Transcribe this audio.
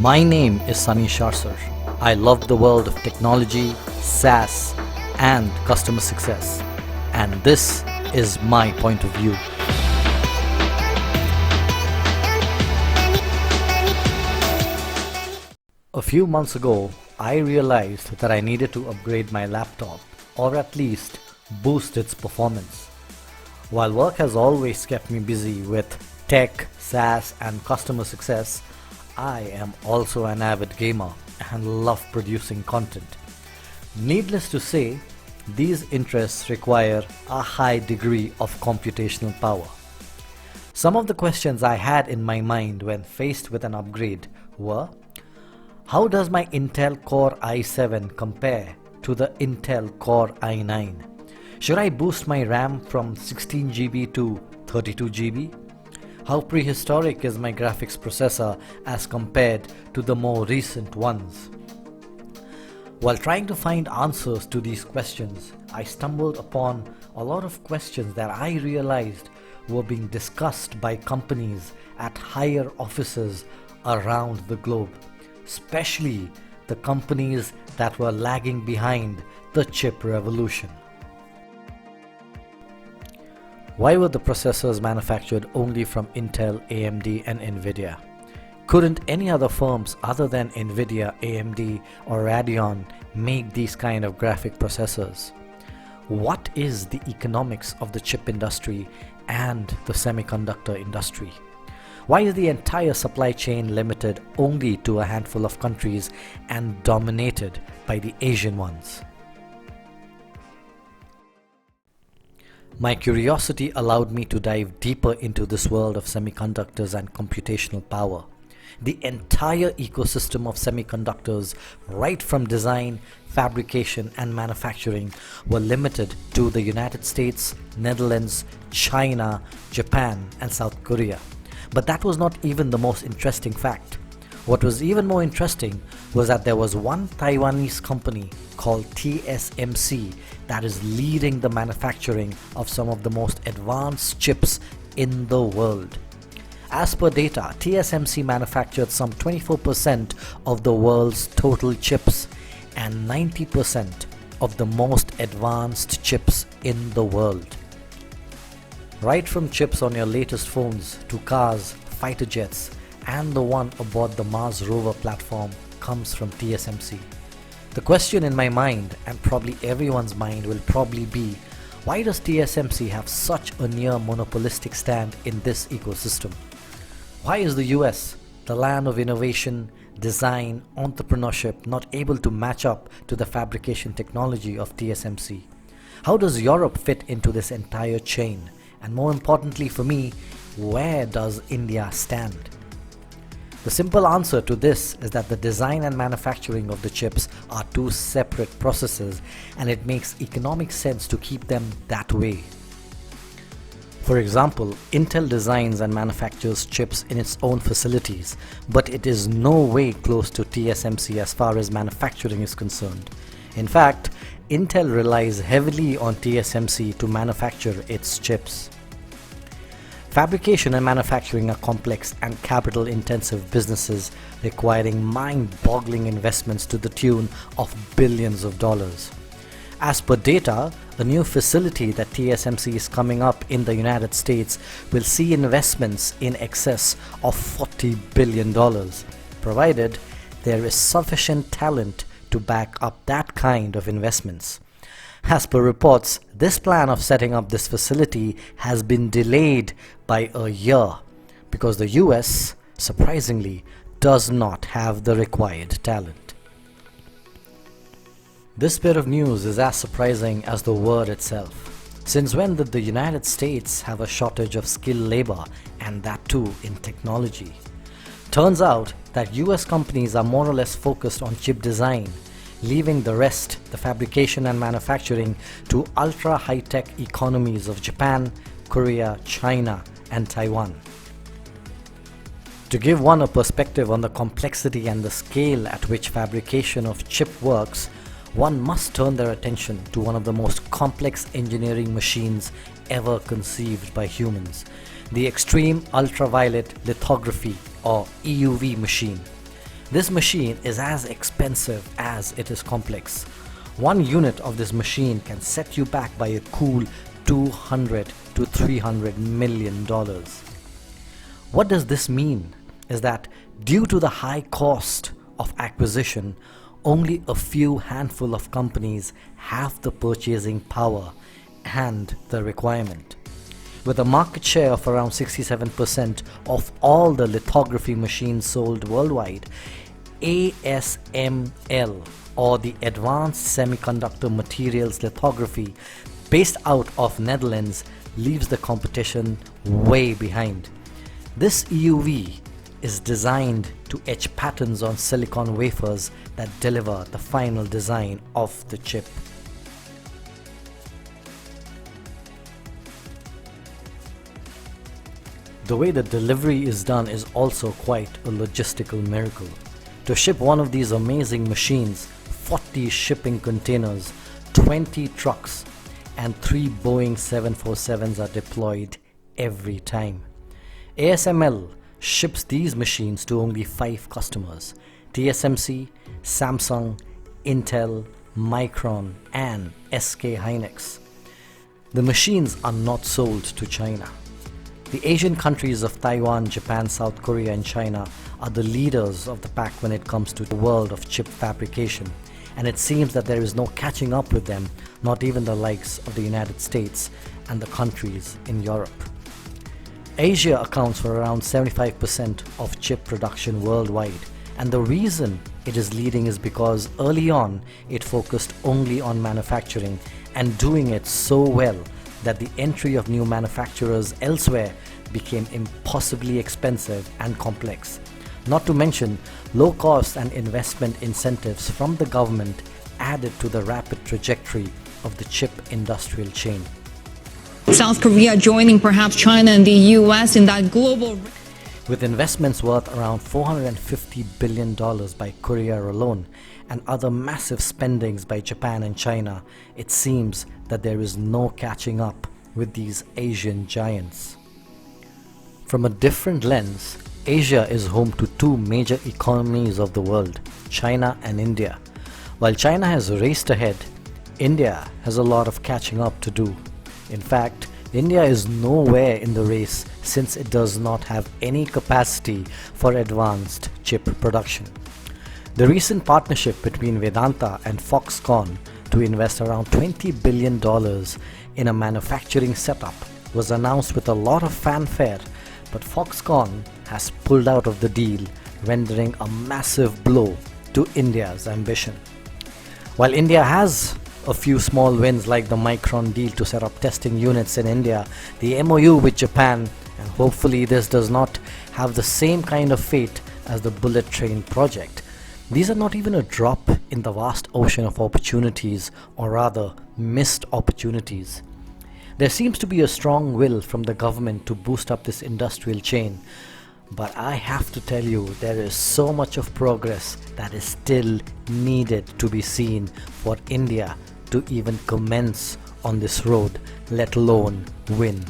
My name is Sunny Sharsar. I love the world of technology, SaaS, and customer success. And this is my point of view. A few months ago, I realized that I needed to upgrade my laptop, or at least boost its performance. While work has always kept me busy with tech, SaaS, and customer success, I am also an avid gamer and love producing content. Needless to say, these interests require a high degree of computational power. Some of the questions I had in my mind when faced with an upgrade were: how does my Intel Core i7 compare to the Intel Core i9? Should I boost my RAM from 16 GB to 32 GB? How prehistoric is my graphics processor as compared to the more recent ones? While trying to find answers to these questions, I stumbled upon a lot of questions that I realized were being discussed by companies at higher offices around the globe, especially the companies that were lagging behind the chip revolution. Why were the processors manufactured only from Intel, AMD, and Nvidia? Couldn't any other firms other than Nvidia, AMD, or Radeon make these kind of graphic processors? What is the economics of the chip industry and the semiconductor industry? Why is the entire supply chain limited only to a handful of countries and dominated by the Asian ones? My curiosity allowed me to dive deeper into this world of semiconductors and computational power. The entire ecosystem of semiconductors, right from design, fabrication, and manufacturing, were limited to the United States, Netherlands, China, Japan, and South Korea. But that was not even the most interesting fact. What was even more interesting was that there was one Taiwanese company called TSMC that is leading the manufacturing of some of the most advanced chips in the world. As per data, TSMC manufactured some 24% of the world's total chips and 90% of the most advanced chips in the world. Right from chips on your latest phones to cars, fighter jets, and the one aboard the Mars rover platform comes from TSMC. The question in my mind, and probably everyone's mind, will probably be: why does TSMC have such a near monopolistic stand in this ecosystem? Why is the US, the land of innovation, design, entrepreneurship, not able to match up to the fabrication technology of TSMC? How does Europe fit into this entire chain? And more importantly for me, where does India stand? The simple answer to this is that the design and manufacturing of the chips are two separate processes, and it makes economic sense to keep them that way. For example, Intel designs and manufactures chips in its own facilities, but it is no way close to TSMC as far as manufacturing is concerned. In fact, Intel relies heavily on TSMC to manufacture its chips. Fabrication and manufacturing are complex and capital-intensive businesses requiring mind-boggling investments to the tune of billions of dollars. As per data, a new facility that TSMC is coming up in the United States will see investments in excess of $40 billion, provided there is sufficient talent to back up that kind of investments. As per reports, this plan of setting up this facility has been delayed by a year because the US, surprisingly, does not have the required talent. This bit of news is as surprising as the word itself. Since when did the United States have a shortage of skilled labor, and that too in technology? Turns out that US companies are more or less focused on chip design, leaving the rest, the fabrication and manufacturing, to ultra high-tech economies of Japan, Korea, China, and Taiwan. To give one a perspective on the complexity and the scale at which fabrication of chip works, one must turn their attention to one of the most complex engineering machines ever conceived by humans, the extreme ultraviolet lithography, or EUV machine, This machine is as expensive as it is complex. One unit of this machine can set you back by a cool $200 to $300 million. What does this mean is that due to the high cost of acquisition, only a few handful of companies have the purchasing power and the requirement. With a market share of around 67% of all the lithography machines sold worldwide, ASML, or the Advanced Semiconductor Materials Lithography, based out of Netherlands, leaves the competition way behind. This EUV is designed to etch patterns on silicon wafers that deliver the final design of the chip. The way the delivery is done is also quite a logistical miracle. To ship one of these amazing machines, 40 shipping containers, 20 trucks, and 3 Boeing 747s are deployed every time. ASML ships these machines to only 5 customers: TSMC, Samsung, Intel, Micron, and SK Hynix. The machines are not sold to China. The Asian countries of Taiwan, Japan, South Korea, and China are the leaders of the pack when it comes to the world of chip fabrication, and it seems that there is no catching up with them, not even the likes of the United States and the countries in Europe. Asia accounts for around 75% of chip production worldwide, and the reason it is leading is because early on it focused only on manufacturing and doing it so well that the entry of new manufacturers elsewhere became impossibly expensive and complex. Not to mention, low cost and investment incentives from the government added to the rapid trajectory of the chip industrial chain. South Korea joining perhaps China and the US in that global... With investments worth around $450 billion by Korea alone and other massive spendings by Japan and China, it seems that there is no catching up with these Asian giants. From a different lens, Asia is home to 2 major economies of the world, China and India. While China has raced ahead, India has a lot of catching up to do. In fact, India is nowhere in the race since it does not have any capacity for advanced chip production. The recent partnership between Vedanta and Foxconn to invest around $20 billion in a manufacturing setup was announced with a lot of fanfare, but Foxconn has pulled out of the deal, rendering a massive blow to India's ambition. While India has a few small wins like the Micron deal to set up testing units in India, the MOU with Japan, and hopefully this does not have the same kind of fate as the bullet train project. These are not even a drop in the vast ocean of opportunities, or rather missed opportunities. There seems to be a strong will from the government to boost up this industrial chain, but I have to tell you, there is so much of progress that is still needed to be seen for India to even commence on this road, let alone win.